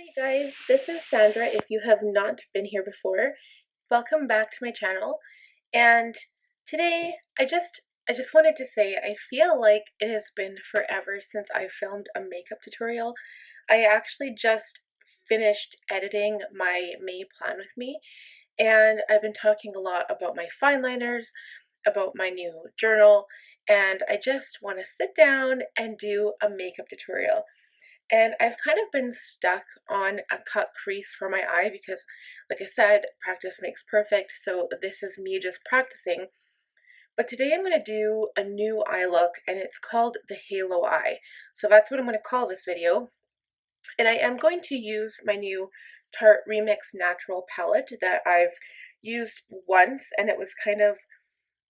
Hi guys, this is Sandra. If you have not been here before, welcome back to my channel. And today I just wanted to say I feel like it has been forever since I filmed a makeup tutorial. I actually just finished editing my May plan with me, and I've been talking a lot about my fine liners, about my new journal, and I just want to sit down and do a makeup tutorial. And I've kind of been stuck on a cut crease for my eye because, like I said, practice makes perfect. So this is me just practicing. But today I'm going to do a new eye look, and it's called the Halo Eye. So that's what I'm going to call this video. And I am going to use my new Tarte Remix Natural palette that I've used once, and it was kind of,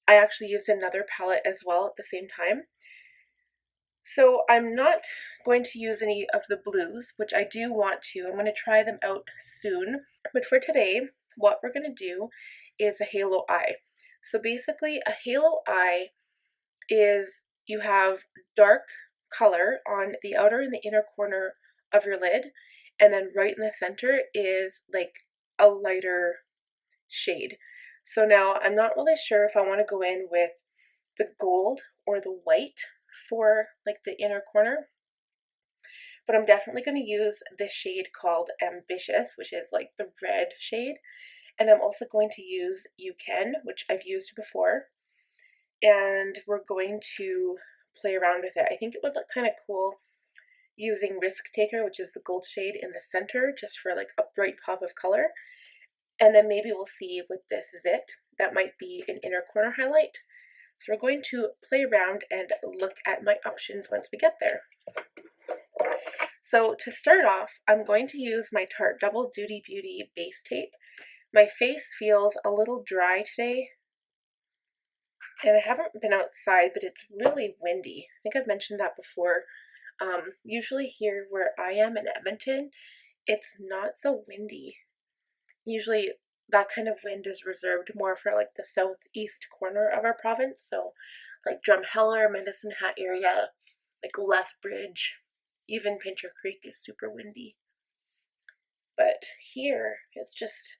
I actually used another palette as well at the same time. So I'm not going to use any of the blues, which I do want to. I'm going to try them out soon. But for today, what we're going to do is a halo eye. So basically a halo eye is you have dark color on the outer and the inner corner of your lid, and then right in the center is like a lighter shade. So now I'm not really sure if I want to go in with the gold or the white for like the inner corner, but I'm definitely going to use this shade called Ambitious, which is like the red shade, and I'm also going to use You Can, which I've used before, and we're going to play around with it. I think it would look kind of cool using Risk Taker, which is the gold shade, in the center just for like a bright pop of color, and then maybe we'll see with This Is It. That might be an inner corner highlight. So we're going to play around and look at my options once we get there. So to start off, I'm going to use my Tarte Double Duty Beauty base tape. My face feels a little dry today, and I haven't been outside, but it's really windy. I think I've mentioned that before. Usually here where I am in Edmonton, it's not so windy. Usually that kind of wind is reserved more for like the southeast corner of our province, so like Drumheller, Medicine Hat area, like Lethbridge, even Pincher Creek is super windy. But here it's just,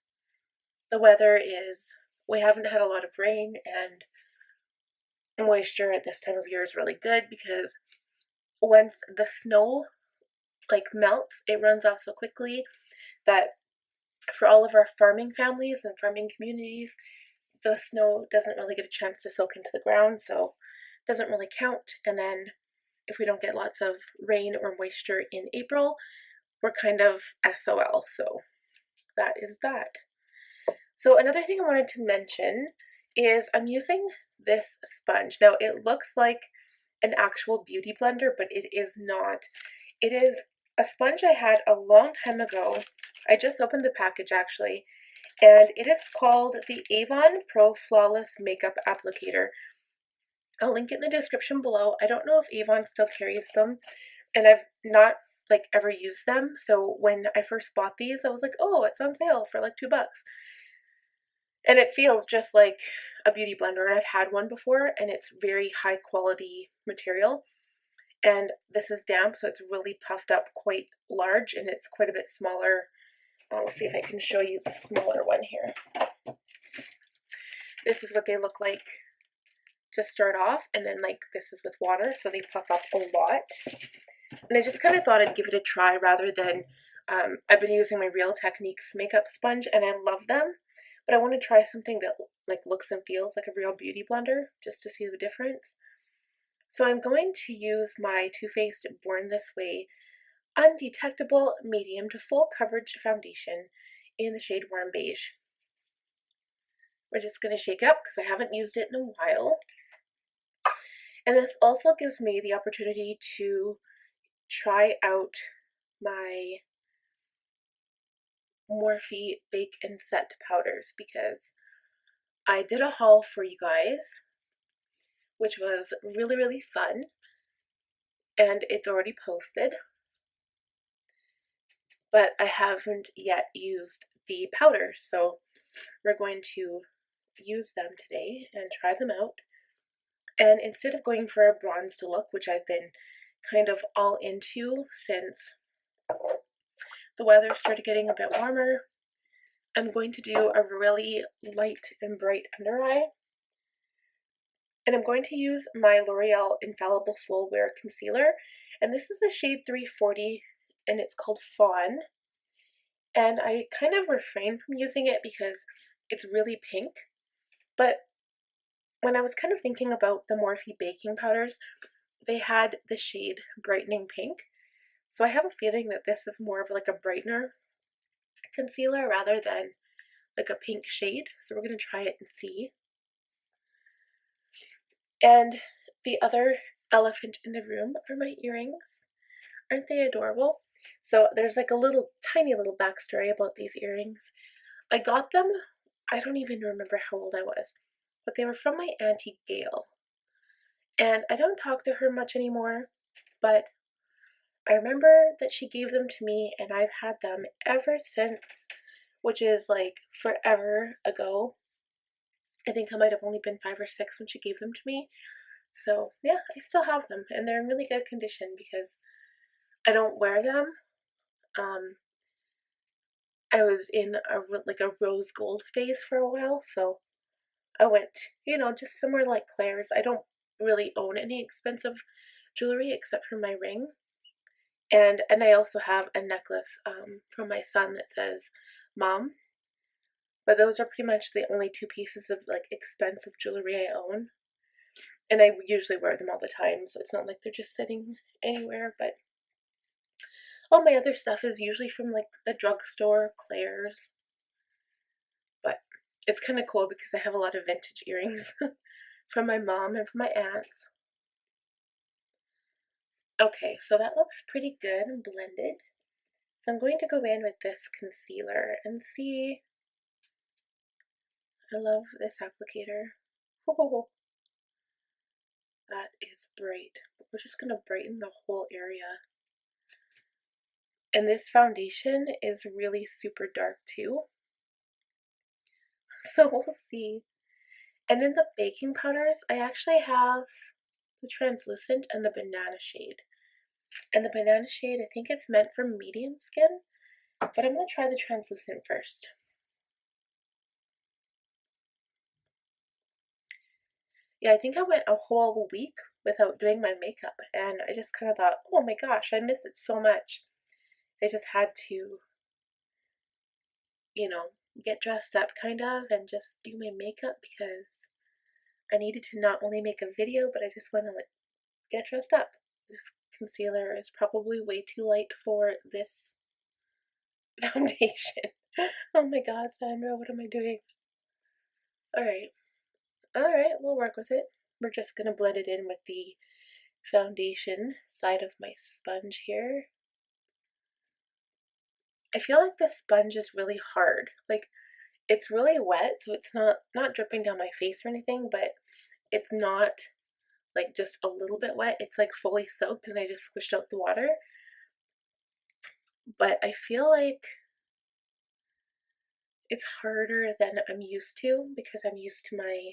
the weather is, we haven't had a lot of rain, and moisture at this time of year is really good because once the snow like melts, it runs off so quickly that for all of our farming families and farming communities, the snow doesn't really get a chance to soak into the ground, so it doesn't really count. And then if we don't get lots of rain or moisture in April, we're kind of SOL. So that is that. So another thing I wanted to mention is I'm using this sponge. Now it looks like an actual beauty blender, but it is not. It is a sponge I had a long time ago. I just opened the package actually, and it is called the Avon Pro Flawless Makeup Applicator. I'll link it in the description below. I don't know if Avon still carries them, and I've not like ever used them. So when I first bought these, I was like, oh, it's on sale for like $2. And it feels just like a beauty blender, and I've had one before, and it's very high quality material. And this is damp, so it's really puffed up quite large, and it's quite a bit smaller. Let's see if I can show you the smaller one here. This is what they look like to start off, and then like this is with water, so they puff up a lot. And I just kind of thought I'd give it a try rather than, I've been using my Real Techniques makeup sponge, and I love them, but I want to try something that like looks and feels like a real beauty blender just to see the difference. So I'm going to use my Too Faced Born This Way Undetectable Medium to Full Coverage Foundation in the shade Warm Beige. We're just going to shake it up because I haven't used it in a while. And this also gives me the opportunity to try out my Morphe Bake and Set powders, because I did a haul for you guys, which was really, really fun, and it's already posted, but I haven't yet used the powders, so we're going to use them today and try them out. And instead of going for a bronzed look, which I've been kind of all into since the weather started getting a bit warmer, I'm going to do a really light and bright under eye. And I'm going to use my L'Oreal Infallible Full Wear Concealer. And this is the shade 340 and it's called Fawn. And I kind of refrained from using it because it's really pink. But when I was kind of thinking about the Morphe baking powders, they had the shade Brightening Pink. So I have a feeling that this is more of like a brightener concealer rather than like a pink shade. So we're going to try it and see. And the other elephant in the room are my earrings. Aren't they adorable? So there's like a little tiny little backstory about these earrings. I got them, I don't even remember how old I was, but they were from my Auntie Gail. And I don't talk to her much anymore, but I remember that she gave them to me and I've had them ever since, which is like forever ago. I think I might have only been 5 or 6 when she gave them to me. So yeah, I still have them and they're in really good condition because I don't wear them. I was in a rose gold phase for a while, so I went, just somewhere like Claire's. I don't really own any expensive jewelry except for my ring. And I also have a necklace from my son that says Mom. But those are pretty much the only 2 pieces of like expensive jewelry I own. And I usually wear them all the time, so it's not like they're just sitting anywhere, but all my other stuff is usually from like the drugstore, Claire's. But it's kind of cool because I have a lot of vintage earrings from my mom and from my aunts. Okay, so that looks pretty good and blended. So I'm going to go in with this concealer and see. I love this applicator. Oh, that is bright. We're just going to brighten the whole area. And this foundation is really super dark too. So we'll see. And in the baking powders, I actually have the translucent and the banana shade. And the banana shade, I think it's meant for medium skin, but I'm going to try the translucent first. Yeah, I think I went a whole week without doing my makeup, and I just kind of thought, oh my gosh, I miss it so much. I just had to, get dressed up kind of and just do my makeup because I needed to not only make a video, but I just want to get dressed up. This concealer is probably way too light for this foundation. Oh my god, Sandra, what am I doing? Alright, we'll work with it. We're just gonna blend it in with the foundation side of my sponge here. I feel like this sponge is really hard. Like, it's really wet, so it's not dripping down my face or anything, but it's not like just a little bit wet. It's like fully soaked and I just squished out the water. But I feel like it's harder than I'm used to because I'm used to my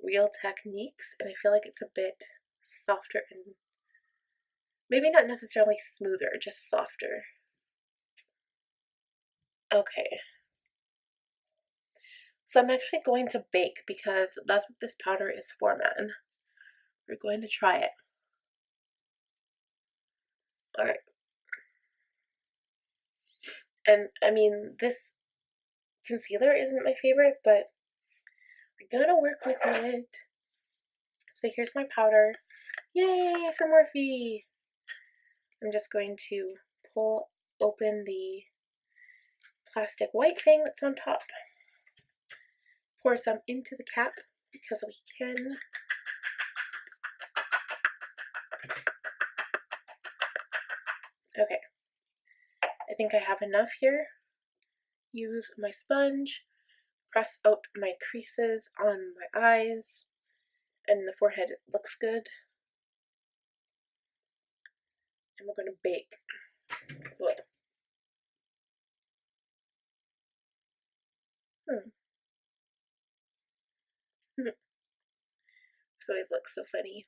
real techniques, and I feel like it's a bit softer and maybe not necessarily smoother, just softer. Okay. So I'm actually going to bake because that's what this powder is for, man. We're going to try it. Alright. And I mean, this concealer isn't my favorite, but we're gonna work with it. So here's my powder. Yay for Morphe! I'm just going to pull open the plastic white thing that's on top. Pour some into the cap because we can. Okay, I think I have enough here. Use my sponge, press out my creases on my eyes, and the forehead looks good. And we're going to bake. Whoa. This always looks so funny.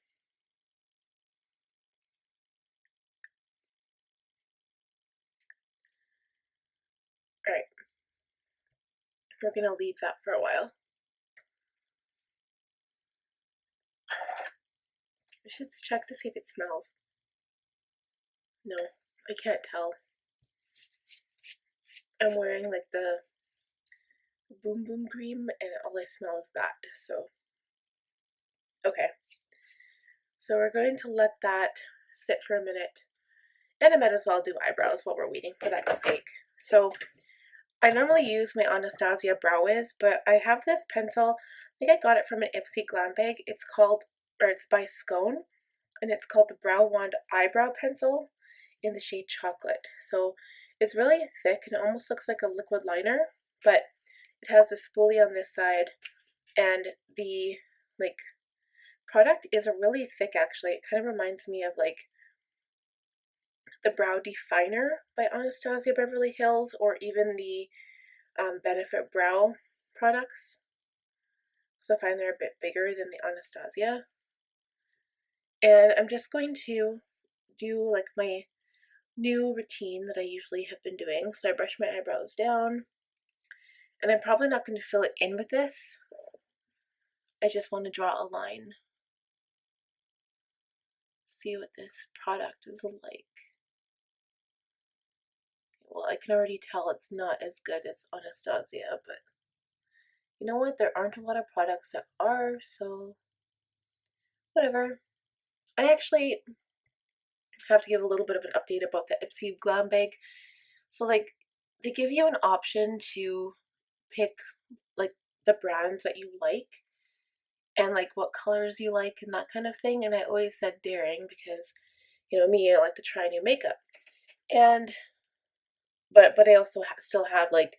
we're gonna leave that for a while. I should check to see if it smells. No, I can't tell. I'm wearing like the Boom Boom Cream and all I smell is that, so. Okay. So we're going to let that sit for a minute. And I might as well do eyebrows while we're waiting for that to bake. So I normally use my Anastasia Brow Wiz, but I have this pencil. I think I got it from an Ipsy Glam Bag. It's by Skone, and it's called the Brow Wand Eyebrow Pencil in the shade Chocolate. So it's really thick and it almost looks like a liquid liner, but it has a spoolie on this side, and the product is really thick actually. It kind of reminds me of like the Brow Definer by Anastasia Beverly Hills, or even the Benefit Brow products. So I find they're a bit bigger than the Anastasia. And I'm just going to do like my new routine that I usually have been doing. So I brush my eyebrows down, and I'm probably not going to fill it in with this. I just want to draw a line. See what this product is like. Well, I can already tell it's not as good as Anastasia, but you know what? There aren't a lot of products that are, so whatever. I actually have to give a little bit of an update about the Ipsy Glam Bag. So like, they give you an option to pick like the brands that you like and like what colors you like and that kind of thing. And I always said daring because, you know, me, I like to try new makeup. And but I also still have like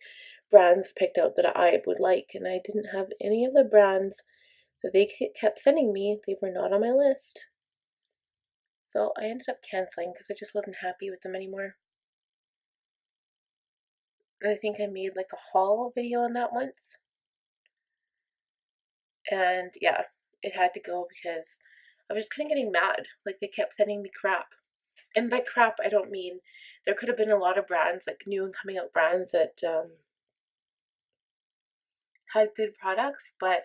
brands picked out that I would like, and I didn't have any of the brands that they kept sending me. They were not on my list. So I ended up canceling because I just wasn't happy with them anymore. And I think I made like a haul video on that once. And yeah, it had to go because I was just kind of getting mad. Like they kept sending me crap. And by crap, I don't mean, there could have been a lot of brands, like new and coming out brands that had good products, but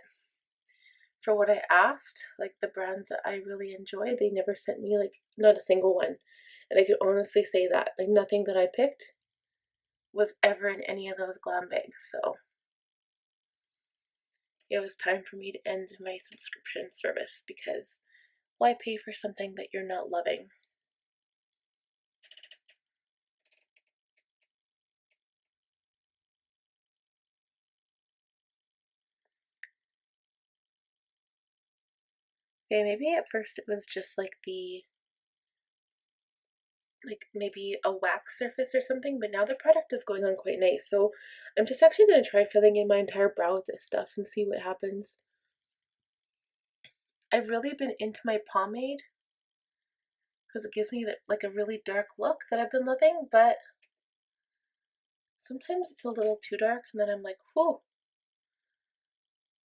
for what I asked, like the brands that I really enjoy, they never sent me like not a single one. And I could honestly say that like nothing that I picked was ever in any of those glam bags. So it was time for me to end my subscription service because why pay for something that you're not loving? Okay, maybe at first it was just like maybe a wax surface or something, but now the product is going on quite nice. So I'm just actually going to try filling in my entire brow with this stuff and see what happens. I've really been into my pomade because it gives me like a really dark look that I've been loving, but sometimes it's a little too dark and then I'm like, whoa.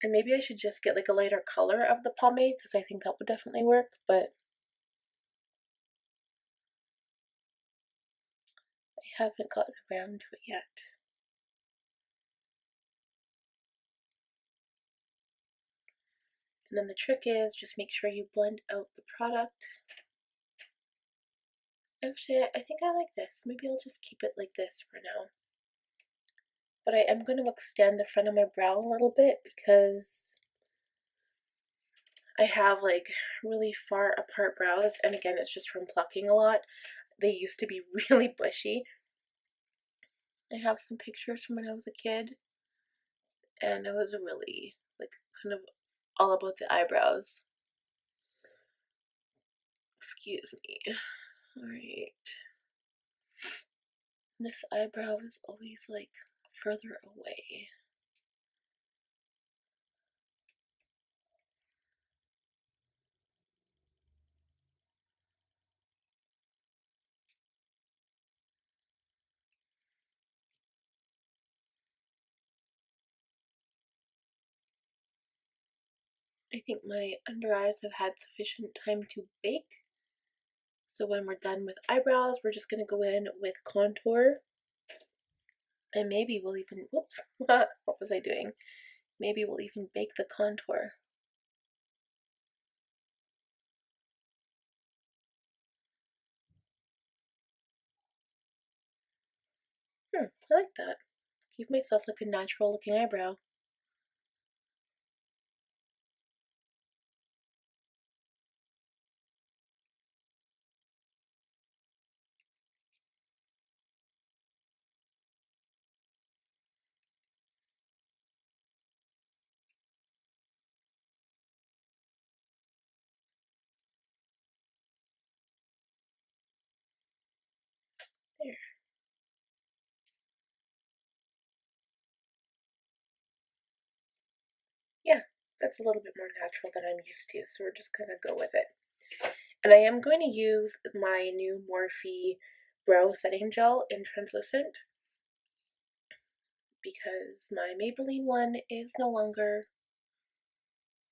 And maybe I should just get like a lighter color of the pomade because I think that would definitely work, but I haven't gotten around to it yet. And then the trick is just make sure you blend out the product. Actually, I think I like this. Maybe I'll just keep it like this for now. But I am going to extend the front of my brow a little bit because I have like really far apart brows, and again, it's just from plucking a lot. They used to be really bushy. I have some pictures from when I was a kid, and it was really like kind of all about the eyebrows. Excuse me. Alright. This eyebrow is always like further away. I think my under eyes have had sufficient time to bake. So when we're done with eyebrows, we're just going to go in with contour. And maybe we'll even, whoops, what was I doing? Maybe we'll even bake the contour. I like that. Give myself like a natural looking eyebrow. There. Yeah, that's a little bit more natural than I'm used to, so we're just gonna go with it. And I am going to use my new Morphe brow setting gel in translucent because my Maybelline one is no longer,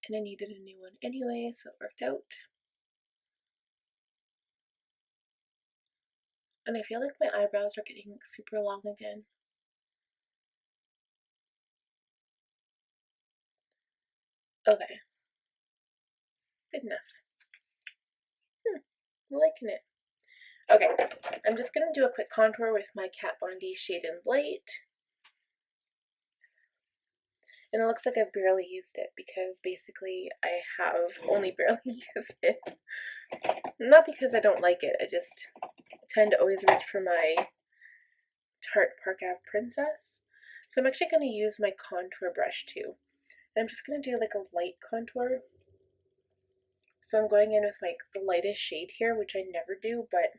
and I needed a new one anyway, so it worked out. And I feel like my eyebrows are getting like super long again. Okay, good enough. I'm liking it. Okay, I'm just gonna do a quick contour with my Kat Von D Shade in Light. And it looks like I've barely used it because basically I have only barely used it. Not because I don't like it, I just tend to always reach for my Tarte Park Ave Princess. So I'm actually going to use my contour brush too. And I'm just going to do like a light contour. So I'm going in with like the lightest shade here, which I never do, but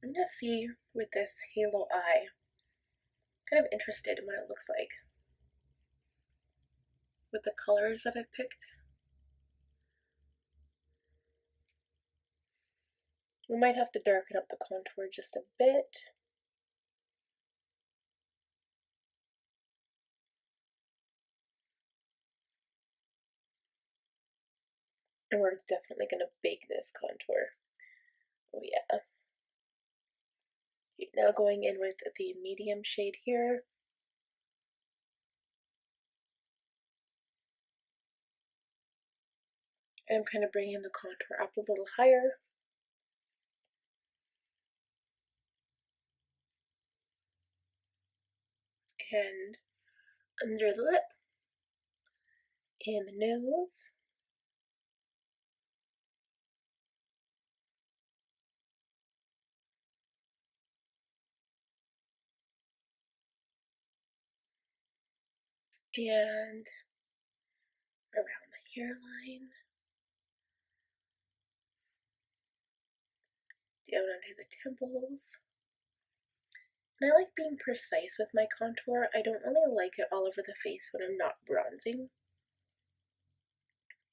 I'm going to see with this halo eye. Kind of interested in what it looks like with the colors that I've picked. We might have to darken up the contour just a bit. And we're definitely going to bake this contour. Oh yeah. Okay, now going in with the medium shade here. And I'm kind of bringing the contour up a little higher. And under the lip. And the nose. And around the hairline. Down onto the temples. And I like being precise with my contour. I don't really like it all over the face when I'm not bronzing.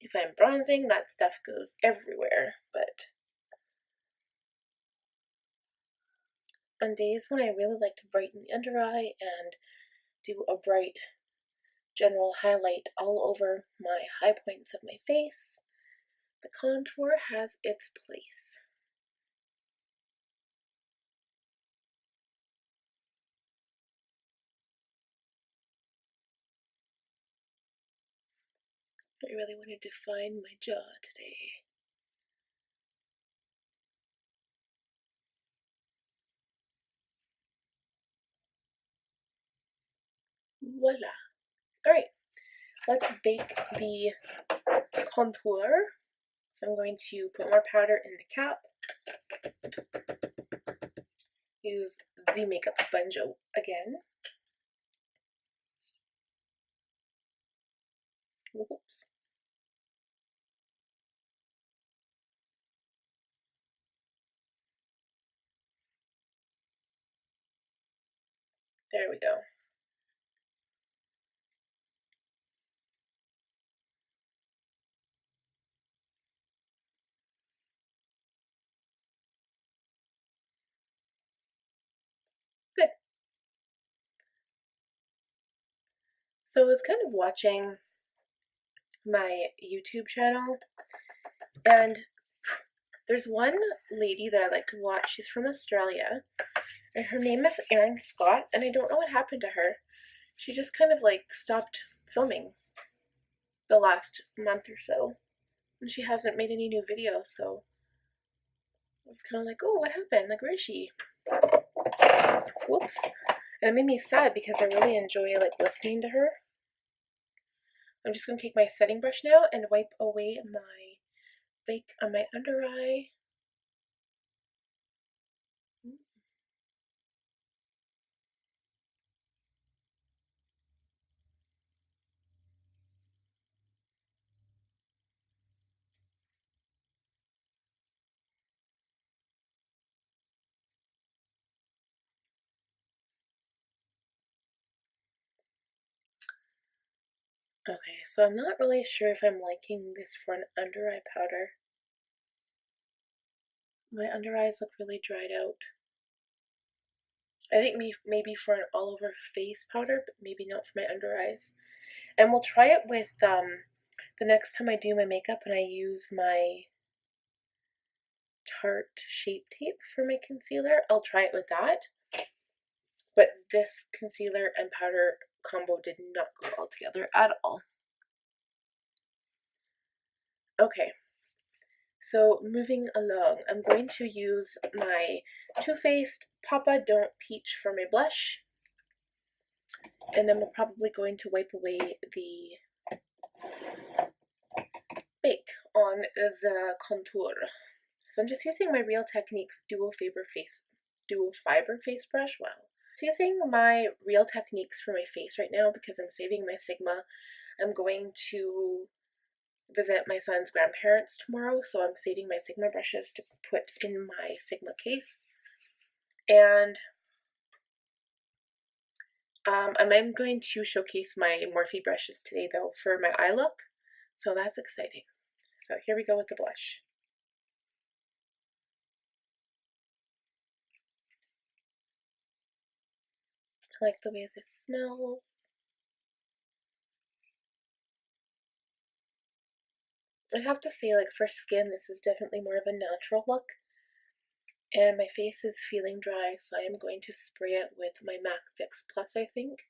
If I'm bronzing, that stuff goes everywhere, but on days when I really like to brighten the under eye and do a bright general highlight all over my high points of my face, the contour has its place. I really want to define my jaw today. Voila. Alright, let's bake the contour. So I'm going to put more powder in the cap. Use the makeup sponge again. Oops. There we go. Good. So I was kind of watching my YouTube channel, and there's one lady that I like to watch. She's from Australia, And her name is Erin Scott, and I don't know what happened to her. She just kind of like stopped filming the last month or so. And she hasn't made any new videos, so I was kind of like, oh, what happened? Like, where is she? Whoops. And it made me sad because I really enjoy like listening to her. I'm just going to take my setting brush now and wipe away my bake on my under eye. Okay, so I'm not really sure if I'm liking this for an under eye powder. My under eyes look really dried out. I think maybe for an all over face powder, but maybe not for my under eyes. And we'll try it with the next time I do my makeup and I use my Tarte Shape Tape for my concealer. I'll try it with that. But this concealer and powder combo did not go well together at all. Okay, so moving along, I'm going to use my Too Faced Papa Don't Peach for my blush. And then we're probably going to wipe away the bake on the contour. So I'm just using my Real Techniques Duo Fiber face brush. Wow. So using my Real Techniques for my face right now because I'm saving my Sigma. I'm going to visit my son's grandparents tomorrow, so I'm saving my Sigma brushes to put in my Sigma case. And I'm going to showcase my Morphe brushes today though for my eye look, so that's exciting. So here we go with the blush. I like the way this smells. I have to say, like, for skin, this is definitely more of a natural look. And my face is feeling dry, so I am going to spray it with my MAC Fix Plus, I think.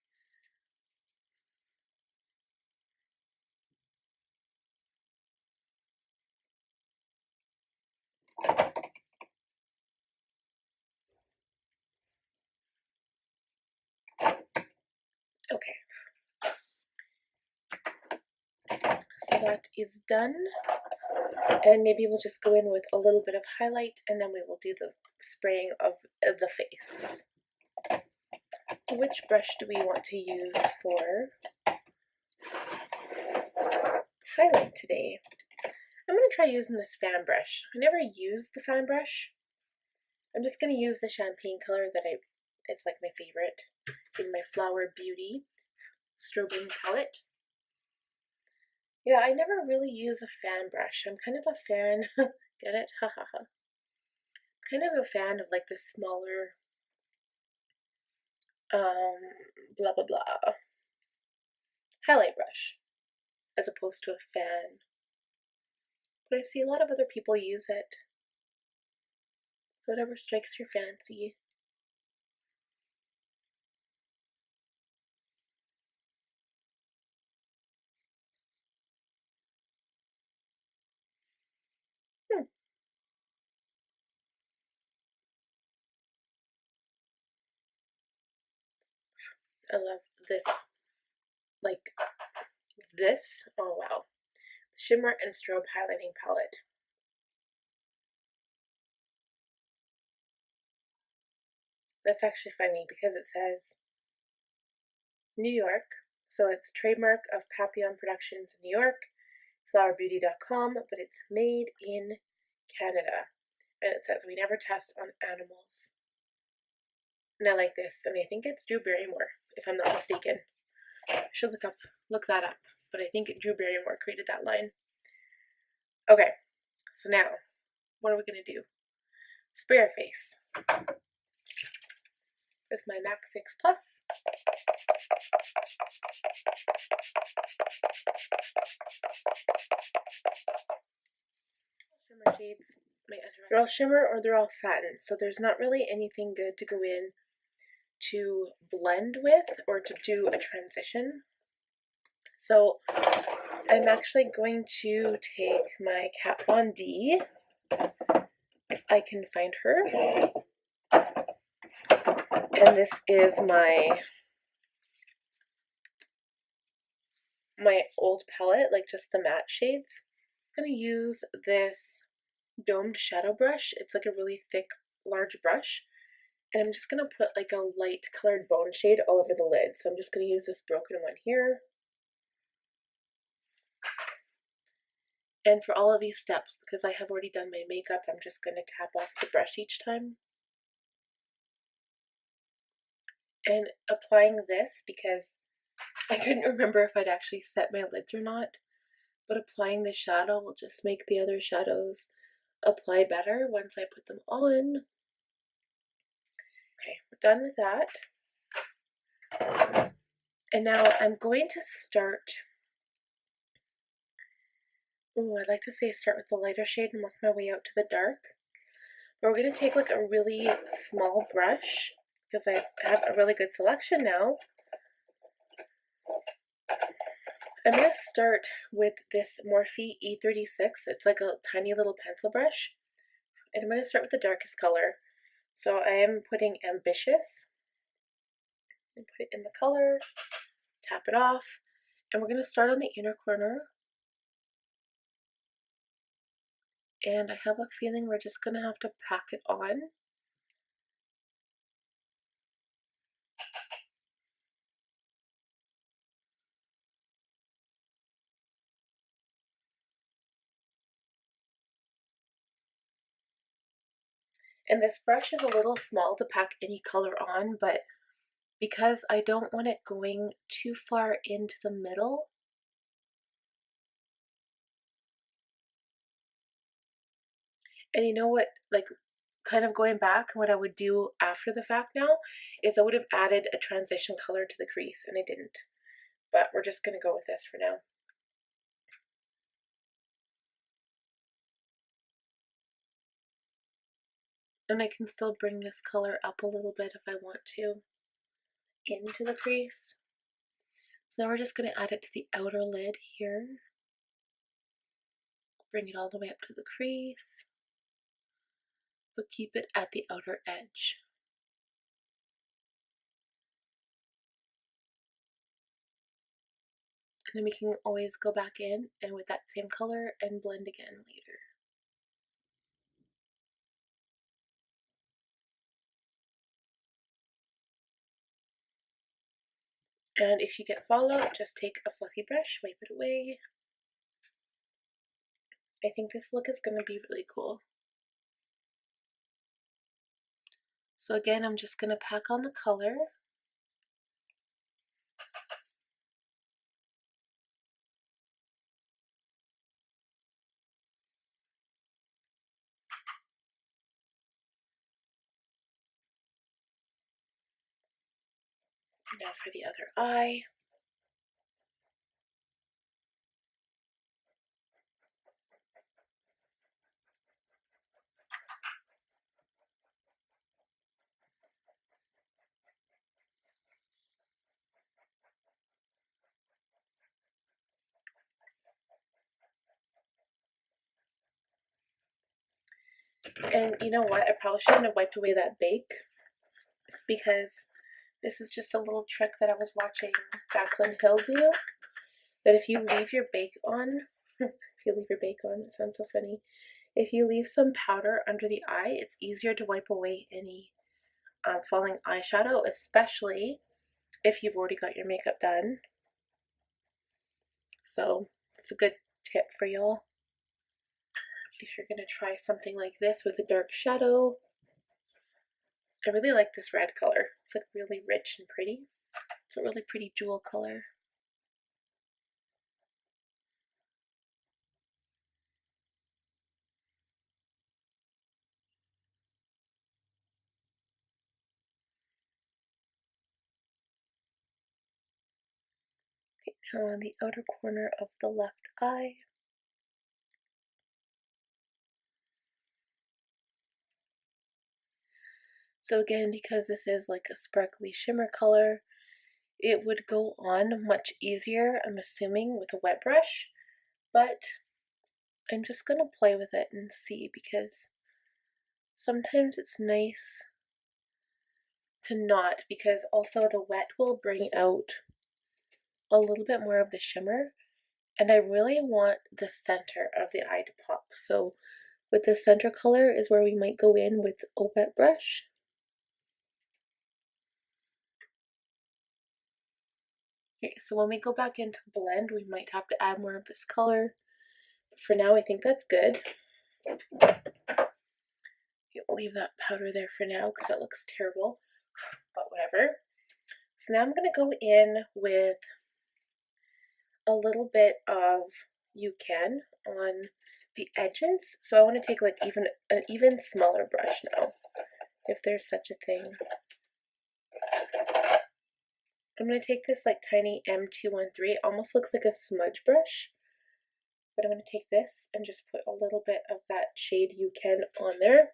Okay. So that is done. And maybe we'll just go in with a little bit of highlight and then we will do the spraying of the face. Which brush do we want to use for highlight today? I'm going to try using this fan brush. I never used the fan brush. I'm just going to use the champagne color that it's like my favorite in my Flower Beauty Strobe palette. Yeah, I never really use a fan brush. I'm kind of a fan, get it? Ha ha ha. Kind of a fan of like the smaller, blah blah blah, highlight brush, as opposed to a fan. But I see a lot of other people use it. So whatever strikes your fancy. I love this, like this. Oh wow. Shimmer and Strobe highlighting palette. That's actually funny because it says New York, so it's a trademark of Papillon Productions in New York, flowerbeauty.com, but it's made in Canada. And it says we never test on animals. And I like this, and I think it's Drew Barrymore, if I'm not mistaken. I should look that up, but I think Drew Barrymore created that line. Okay, so now, what are we gonna do? Spray our face with my MAC Fix Plus. Shimmer shades, my under They're all shimmer or they're all satin, so there's not really anything good to go in to blend with or to do a transition. So I'm actually going to take my Kat Von D, if I can find her, and this is my old palette, like just the matte shades. I'm going to use this domed shadow brush. It's like a really thick, large brush, and I'm just going to put like a light colored bone shade all over the lid. So I'm just going to use this broken one here. And for all of these steps, because I have already done my makeup, I'm just going to tap off the brush each time. And applying this, because I couldn't remember if I'd actually set my lids or not, but applying the shadow will just make the other shadows apply better once I put them on. Okay, we're done with that. And now I'm going to start, I'd like to say start with the lighter shade and work my way out to the dark. But we're going to take like a really small brush, because I have a really good selection now. I'm going to start with this Morphe E36. It's like a tiny little pencil brush. And I'm going to start with the darkest color. So I am putting Ambitious. And put it in the color, tap it off, and we're going to start on the inner corner. And I have a feeling we're just going to have to pack it on. And this brush is a little small to pack any color on, but because I don't want it going too far into the middle, and you know what, like kind of going back, what I would do after the fact now is I would have added a transition color to the crease, and I didn't. But we're just going to go with this for now. And I can still bring this color up a little bit if I want to into the crease. So now we're just going to add it to the outer lid here. Bring it all the way up to the crease, but keep it at the outer edge. And then we can always go back in and with that same color and blend again later. And if you get fallout, just take a fluffy brush, wipe it away. I think this look is going to be really cool. So again, I'm just going to pack on the color. Now for the other eye. And you know what? I probably shouldn't have wiped away that bake, because this is just a little trick that I was watching Jaclyn Hill do. That if you leave your bake on, if you leave your bake on, it sounds so funny. If you leave some powder under the eye, it's easier to wipe away any falling eyeshadow, especially if you've already got your makeup done. So it's a good tip for y'all if you're going to try something like this with a dark shadow. I really like this red color. It's like really rich and pretty. It's a really pretty jewel color. Okay, now on the outer corner of the left eye. So again, because this is like a sparkly shimmer color, it would go on much easier, I'm assuming, with a wet brush, but I'm just going to play with it and see, because sometimes it's nice to not, because also the wet will bring out a little bit more of the shimmer, and I really want the center of the eye to pop. So with the center color is where we might go in with a wet brush. Okay, so when we go back into blend, we might have to add more of this color. But for now, I think that's good. We'll leave that powder there for now because that looks terrible, but whatever. So now I'm going to go in with a little bit of You Can on the edges. So I want to take like an even smaller brush now, if there's such a thing. I'm going to take this like tiny M213, almost looks like a smudge brush, but I'm going to take this and just put a little bit of that shade You Can on there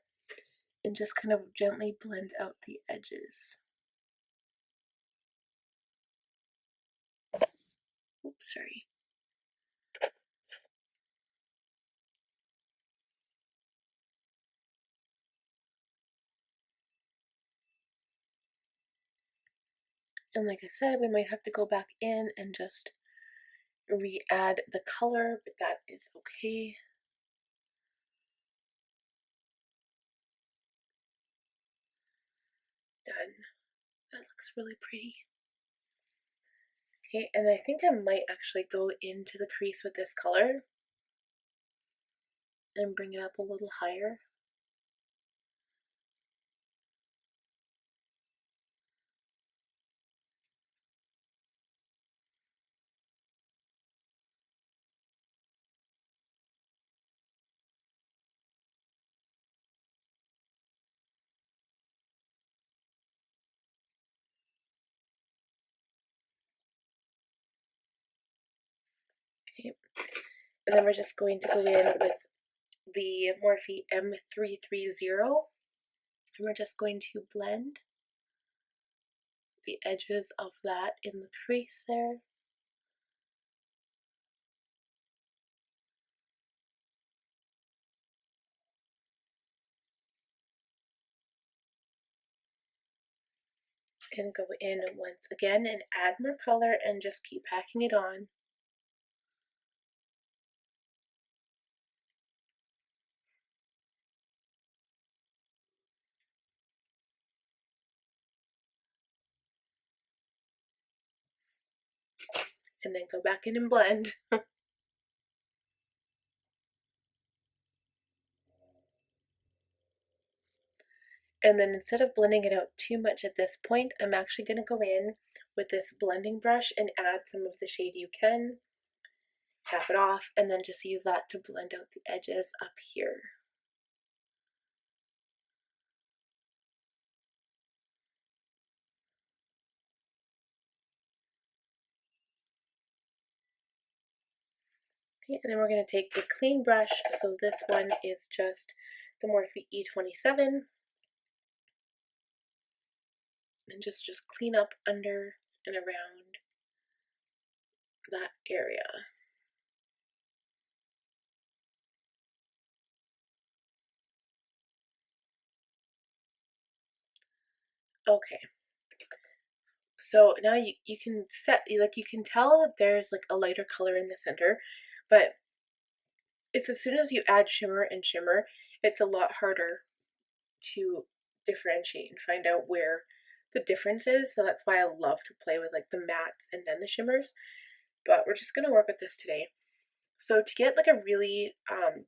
and just kind of gently blend out the edges. Oops, sorry. And like I said, we might have to go back in and just re-add the color, but that is okay. Done. That looks really pretty. Okay, and I think I might actually go into the crease with this color and bring it up a little higher. Okay, and then we're just going to go in with the Morphe M330, and we're just going to blend the edges of that in the crease there. And go in once again and add more color and just keep packing it on. And then go back in and blend. And then instead of blending it out too much at this point, I'm actually going to go in with this blending brush and add some of the shade You Can, tap it off, and then just use that to blend out the edges up here. Okay, and then we're going to take a clean brush, so this one is just the Morphe E27, and just clean up under and around that area. Okay, so now you can set, like you can tell that there's like a lighter color in the center, but it's as soon as you add shimmer and shimmer, it's a lot harder to differentiate and find out where the difference is. So that's why I love to play with like the mattes and then the shimmers, but we're just going to work with this today. So to get like a really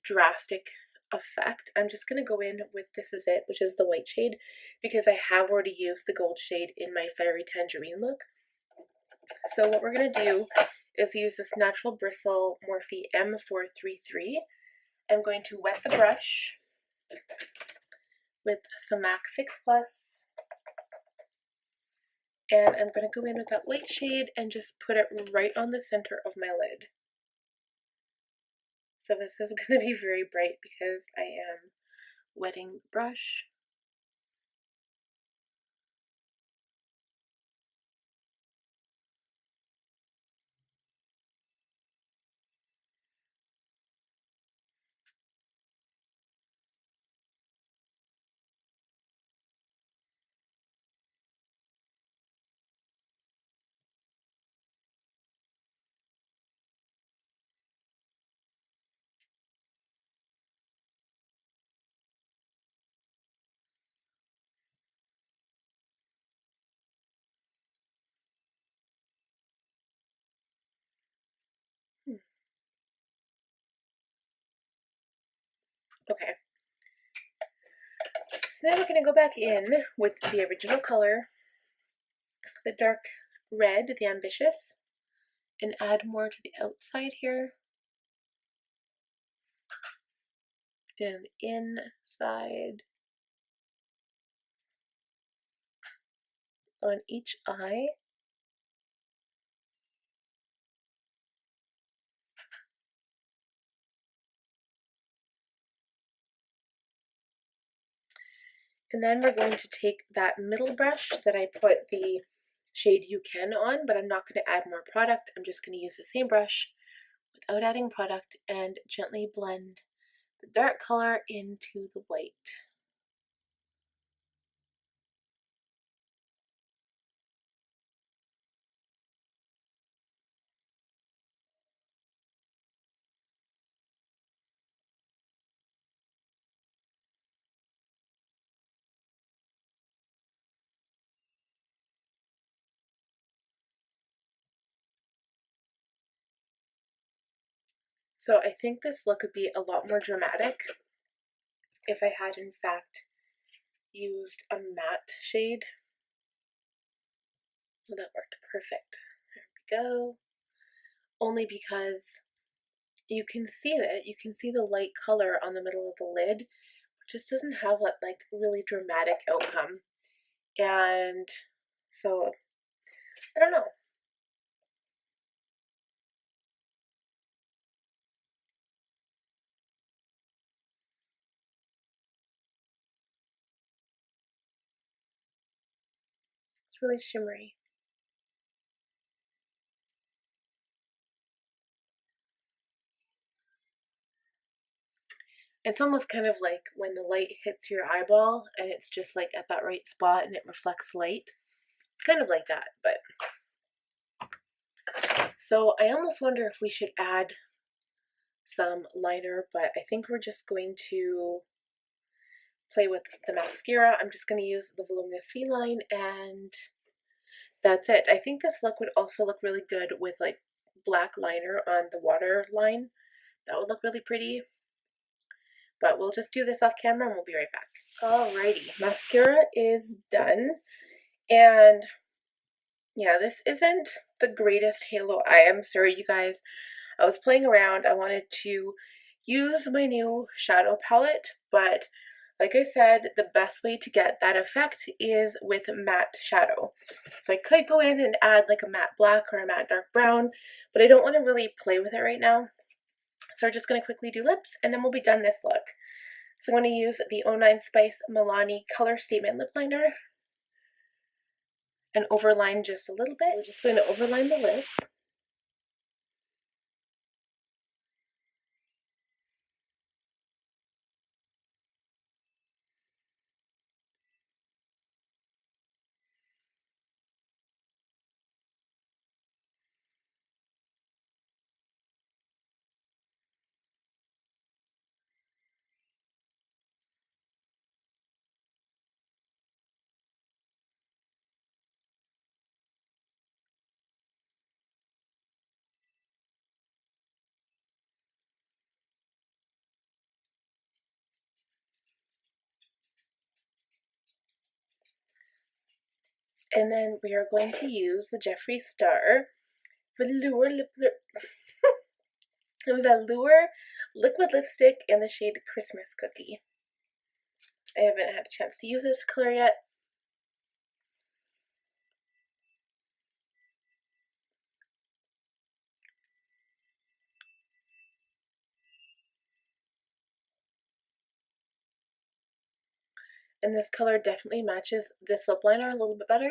drastic effect, I'm just going to go in with This Is It, which is the white shade, because I have already used the gold shade in my Fiery Tangerine look. So what we're going to do is use this Natural Bristle Morphe M433. I'm going to wet the brush with some MAC Fix Plus, and I'm going to go in with that white shade and just put it right on the center of my lid. So this is going to be very bright because I am wetting the brush. Okay. So now we're going to go back in with the original color, the dark red, the Ambitious, and add more to the outside here. And the inside. On each eye. And then we're going to take that middle brush that I put the shade You Can on, but I'm not going to add more product. I'm just going to use the same brush without adding product and gently blend the dark color into the white. So I think this look would be a lot more dramatic if I had in fact used a matte shade. Well, that worked perfect. There we go. Only because you can see it, you can see the light color on the middle of the lid. It just doesn't have that like really dramatic outcome. And so, I don't know. It's really shimmery. It's almost kind of like when the light hits your eyeball and it's just like at that right spot and it reflects light. It's kind of like that, but so I almost wonder if we should add some liner, but I think we're just going to play with the mascara. I'm just going to use the Voluminous Feline and that's it. I think this look would also look really good with like black liner on the waterline. That would look really pretty. But we'll just do this off camera and we'll be right back. Alrighty, mascara is done. And yeah, this isn't the greatest halo eye. I'm sorry, you guys. I was playing around. I wanted to use my new shadow palette, but like I said, the best way to get that effect is with matte shadow. So I could go in and add like a matte black or a matte dark brown, but I don't want to really play with it right now. So we're just going to quickly do lips and then we'll be done this look. So I'm going to use the 09 Spice Milani Color Statement Lip Liner and overline just a little bit. We're just going to overline the lips. And then we are going to use the Jeffree Star Velour Velour Liquid Lipstick in the shade Christmas Cookie. I haven't had a chance to use this color yet. And this color definitely matches this lip liner a little bit better.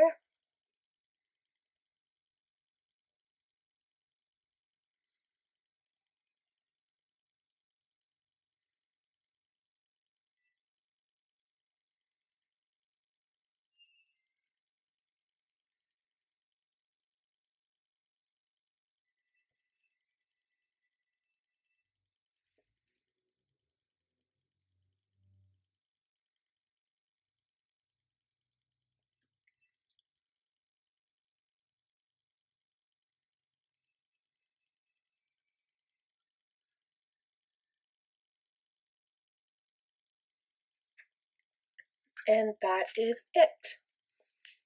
And that is it.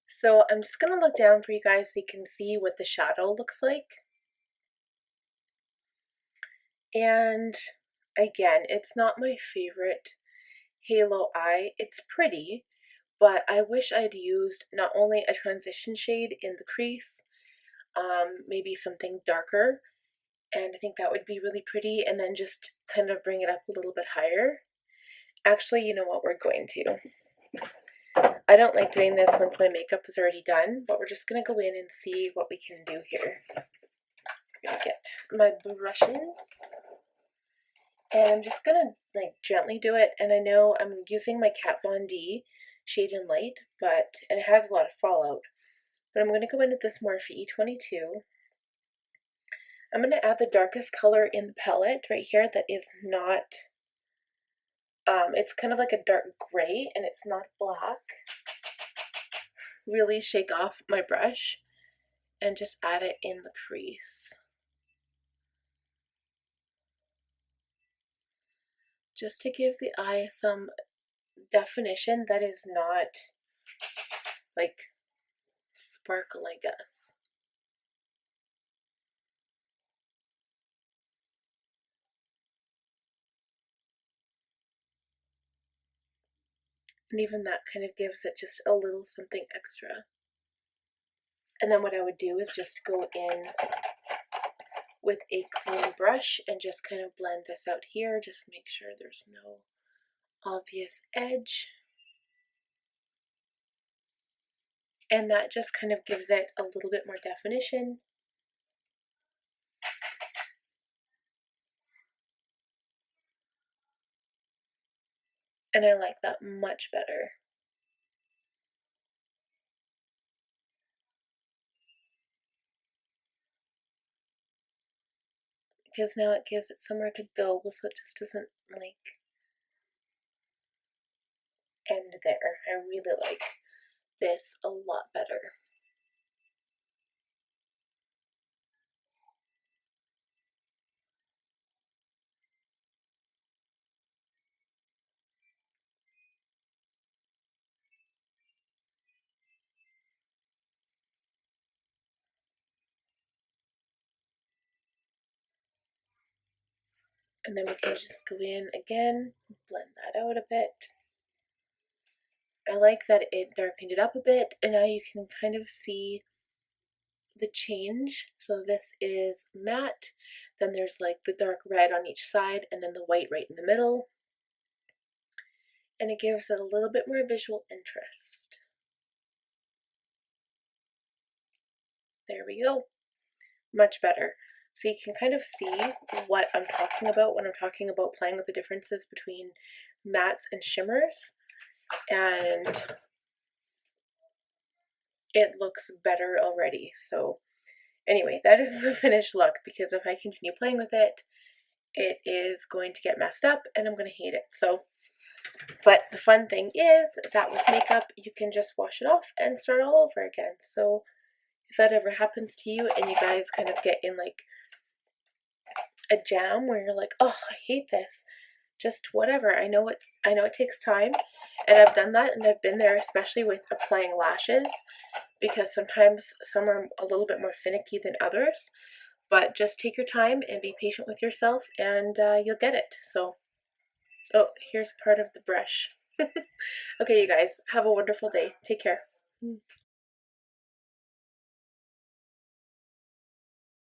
So I'm just going to look down for you guys so you can see what the shadow looks like. And again, it's not my favorite halo eye. It's pretty, but I wish I'd used not only a transition shade in the crease, maybe something darker, and I think that would be really pretty, and then just kind of bring it up a little bit higher. Actually, you know what, we're going to. I don't like doing this once my makeup is already done, but we're just going to go in and see what we can do here. I'm going to get my brushes, and I'm just going to like gently do it, and I know I'm using my Kat Von D Shade and Light, and it has a lot of fallout, but I'm going to go in with this Morphe E22. I'm going to add the darkest color in the palette right here that is not, it's kind of like a dark gray and it's not black. Really shake off my brush and just add it in the crease. Just to give the eye some definition that is not like sparkle, I guess. And even that kind of gives it just a little something extra. And then what I would do is just go in with a clean brush and just kind of blend this out here. Just make sure there's no obvious edge. And that just kind of gives it a little bit more definition. And I like that much better. Because now it gives it somewhere to go, so it just doesn't like end there. I really like this a lot better. And then we can just go in again, blend that out a bit. I like that it darkened it up a bit, and now you can kind of see the change. So this is matte, then there's like the dark red on each side, and then the white right in the middle. And it gives it a little bit more visual interest. There we go. Much better. So you can kind of see what I'm talking about when I'm talking about playing with the differences between mattes and shimmers. And it looks better already. So anyway, that is the finished look, because if I continue playing with it, it is going to get messed up and I'm going to hate it. So, but the fun thing is that with makeup, you can just wash it off and start all over again. So if that ever happens to you and you guys kind of get in like a jam where you're like, oh, I hate this, just whatever. I know it takes time, and I've done that, and I've been there, especially with applying lashes, because sometimes some are a little bit more finicky than others. But just take your time and be patient with yourself, and you'll get it. So, oh, here's part of the brush. Okay, you guys, have a wonderful day. Take care.